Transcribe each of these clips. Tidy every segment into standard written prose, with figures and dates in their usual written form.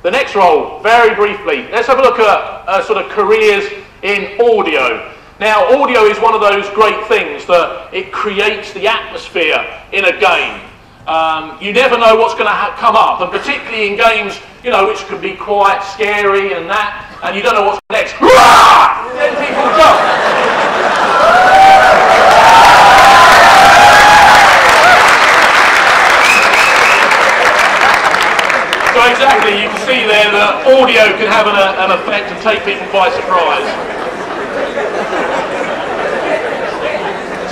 The next role, very briefly, let's have a look at sort of careers in audio. Now, audio is one of those great things that it creates the atmosphere in a game. You never know what's going to come up, and particularly in games, you know, which can be quite scary and that, and you don't know what's next. Then people jump. So exactly, you can see there that audio can have an effect and take people by surprise.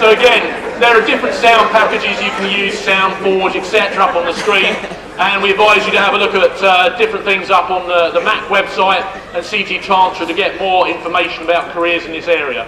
So again, there are different sound packages you can use, Soundforge, etc. up on the screen, and we advise you to have a look at different things up on the Mac website and CT Tantra to get more information about careers in this area.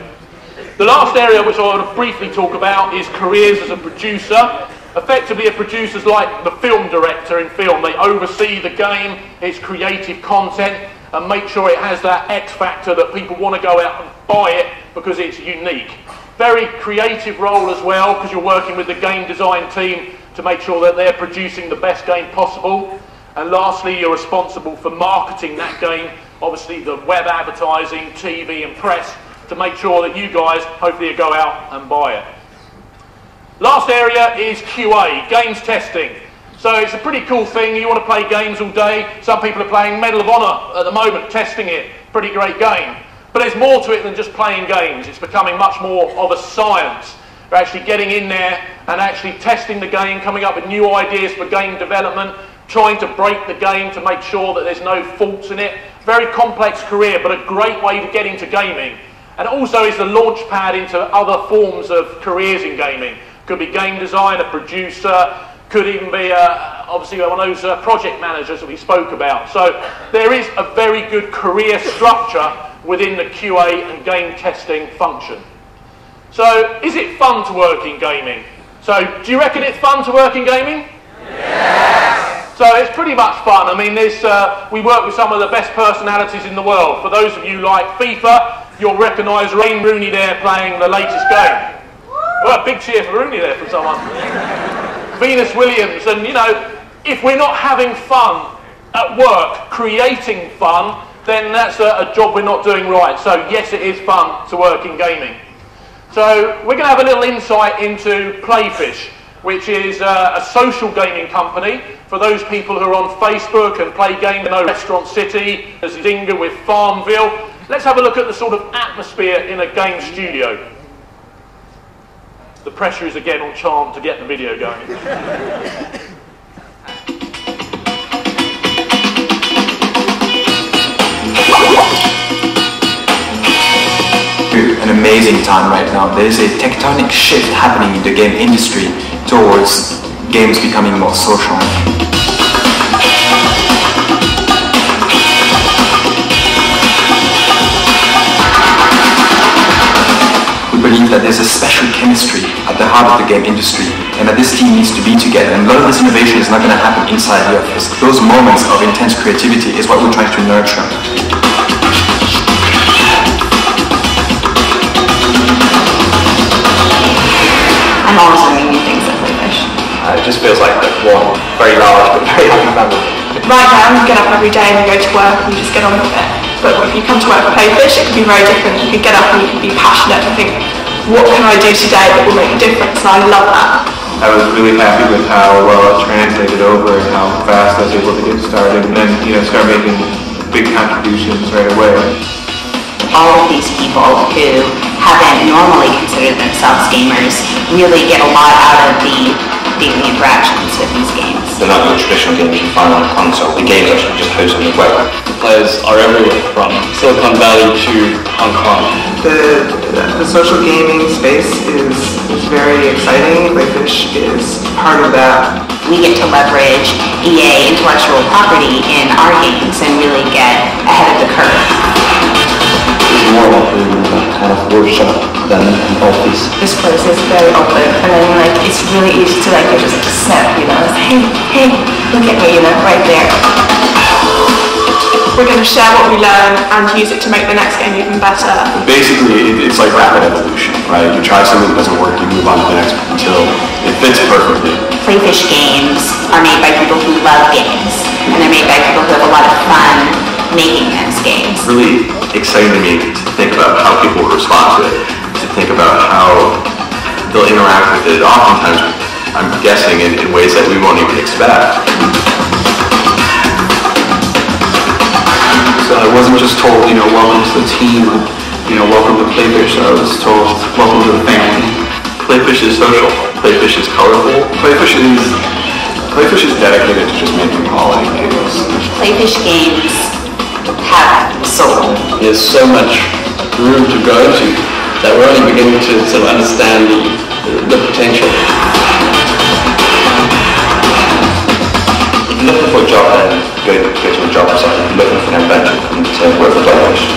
The last area which I want to briefly talk about is careers as a producer. Effectively, a producer's like the film director in film. They oversee the game, its creative content, and make sure it has that X factor that people want to go out and buy it because it's unique. Very creative role as well, because you're working with the game design team to make sure that they're producing the best game possible. And lastly, you're responsible for marketing that game, obviously the web advertising, TV and press, to make sure that you guys hopefully go out and buy it. Last area is QA, games testing. So it's a pretty cool thing. You want to play games all day. Some people are playing Medal of Honor at the moment, testing it. Pretty great game. But there's more to it than just playing games. It's becoming much more of a science. We're actually getting in there and actually testing the game, coming up with new ideas for game development, trying to break the game to make sure that there's no faults in it. Very complex career, but a great way to get into gaming. And also is the launch pad into other forms of careers in gaming. Could be game design, a producer, could even be obviously one of those project managers that we spoke about. So there is a very good career structure within the QA and game testing function. So is it fun to work in gaming? So do you reckon it's fun to work in gaming? Yes! So it's pretty much fun. I mean, we work with some of the best personalities in the world. For those of you like FIFA, you'll recognise Wayne Rooney there playing the latest game. Well, a big cheer for Rooney there from someone. Venus Williams, and you know, if we're not having fun at work, creating fun, then that's a job we're not doing right. So yes, it is fun to work in gaming. So we're going to have a little insight into Playfish, which is a social gaming company for those people who are on Facebook and play games in Restaurant City, there's Zynga with Farmville. Let's have a look at the sort of atmosphere in a game studio. The pressure is again on Charm to get the video going. An amazing time right now. There is a tectonic shift happening in the game industry towards games becoming more social. We believe that there's a special chemistry at the heart of the game industry and that this team needs to be together, and a lot of this innovation is not going to happen inside the office. Those moments of intense creativity is what we're trying to nurture. I'm always learning new things at Playfish. It just feels like one very large but very happy family. Right now, you get up every day and you go to work and you just get on with it. But if you come to work for Playfish, it can be very different. You can get up and you can be passionate and think, what can I do today that will make a difference? And I love that. I was really happy with how well it translated over and how fast I was able to get started and then, you know, start making big contributions right away. All of these people who haven't normally considered themselves gamers really get a lot out of the daily interactions with these games. They're not the traditional games you find on a console. The games actually just host on the web. The players are everywhere, from Silicon Valley to Hong Kong. The social gaming space is very exciting. Playfish is part of that. We get to leverage EA intellectual property in our games and really get ahead of the curve. It's more like a kind of workshop than an office. This place is very open, and then like it's really easy to like just snap, you know, hey, look at me, you know, right there. We're going to share what we learn and use it to make the next game even better. Basically, it's like rapid evolution, right? You try something that doesn't work, you move on to the next one until it fits perfectly. Playfish games are made by people who love games, and they're made by people who have a lot of fun really exciting to me to think about how people will respond to it, to think about how they'll interact with it. Oftentimes, I'm guessing in ways that we won't even expect. So I wasn't just told, welcome to the team, welcome to Playfish. I was told, welcome to the family. Playfish is social. Playfish is colorful. Playfish is dedicated to just making quality games. Playfish games have soul. There's so much room to go to that we're only beginning to sort of understand the potential. If you're looking for a job, then go to a job site. If you're looking for an adventure, come to work for Playfish.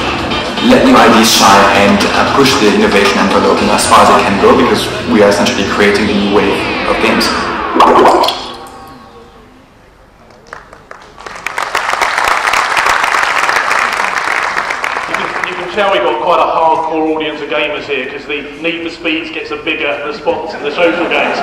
Let new ideas shine and push the innovation envelope as far as it can go, because we are essentially creating a new wave of games. You can tell we've got quite a hardcore audience of gamers here, because the Need for Speeds gets a bigger response in the social games.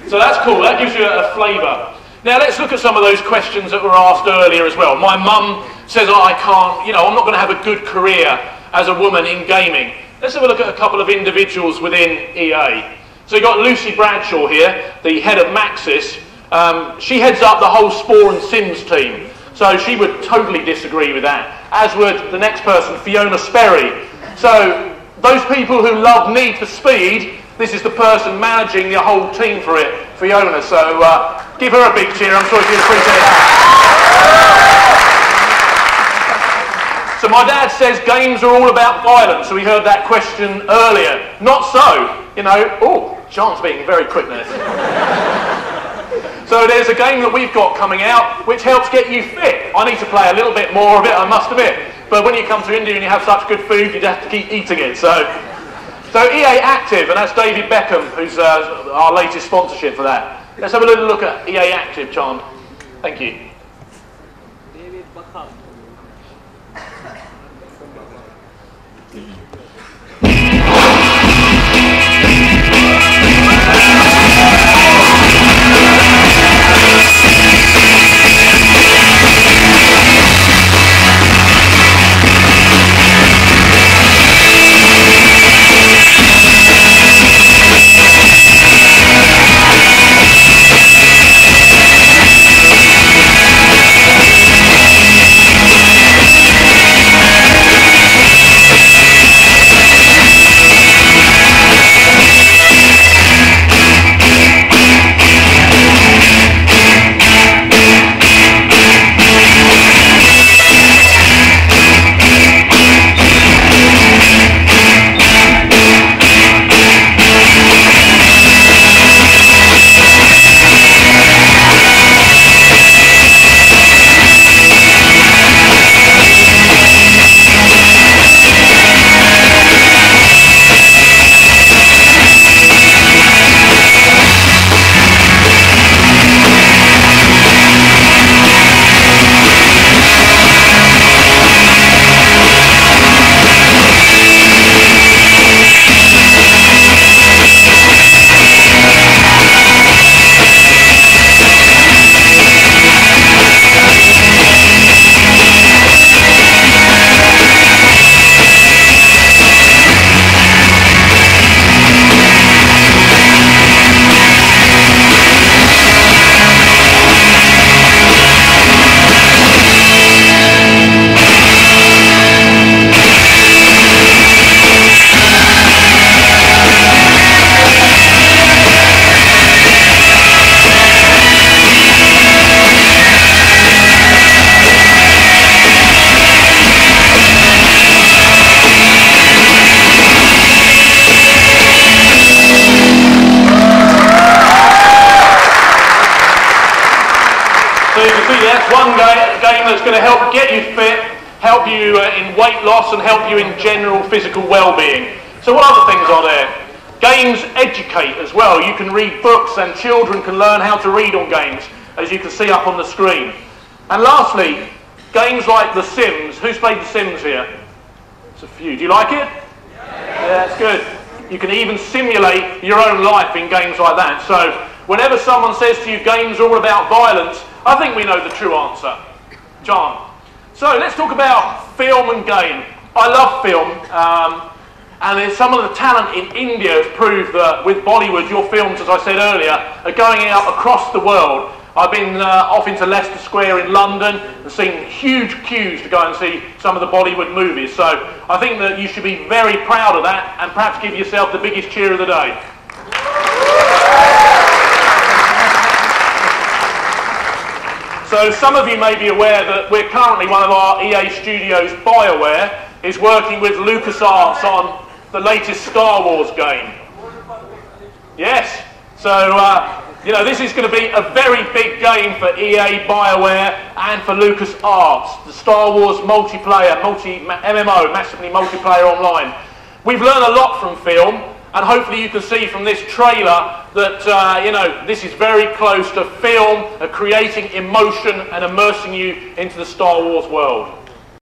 So that's cool, that gives you a flavour. Now let's look at some of those questions that were asked earlier as well. My mum says, oh, I can't, I'm not going to have a good career as a woman in gaming. Let's have a look at a couple of individuals within EA. So you've got Lucy Bradshaw here, the head of Maxis. She heads up the whole Spore and Sims team. So she would totally disagree with that, as would the next person, Fiona Sperry. So those people who love Need for Speed, this is the person managing the whole team for it, Fiona. So give her a big cheer, I'm sure she'd appreciate that. So my dad says games are all about violence, so we heard that question earlier. Not so, oh, Sean's being very quick there. So there's a game that we've got coming out which helps get you fit. I need to play a little bit more of it, I must admit. But when you come to India and you have such good food, you have to keep eating it. So EA Active, and that's David Beckham, who's our latest sponsorship for that. Let's have a little look at EA Active, Chand. Thank you. David Beckham. Game that's going to help get you fit, help you in weight loss, and help you in general physical well-being. So what other things are there? Games educate as well. You can read books and children can learn how to read on games, as you can see up on the screen. And lastly, games like The Sims. Who's played The Sims here? It's a few. Do you like it? Yeah, it's good. You can even simulate your own life in games like that. So whenever someone says to you games are all about violence, I think we know the true answer. John, So let's talk about film and game. I love film, and there's some of the talent in India has proved that with Bollywood, your films, as I said earlier, are going out across the world. I've been off into Leicester Square in London and seen huge queues to go and see some of the Bollywood movies. So I think that you should be very proud of that and perhaps give yourself the biggest cheer of the day. So some of you may be aware that we're currently, one of our EA studios, BioWare, is working with LucasArts on the latest Star Wars game. Yes, so you know, this is going to be a very big game for EA, BioWare and for LucasArts, the Star Wars multiplayer, MMO, massively multiplayer online. We've learned a lot from film, and hopefully you can see from this trailer that you know, this is very close to film, creating emotion and immersing you into the Star Wars world.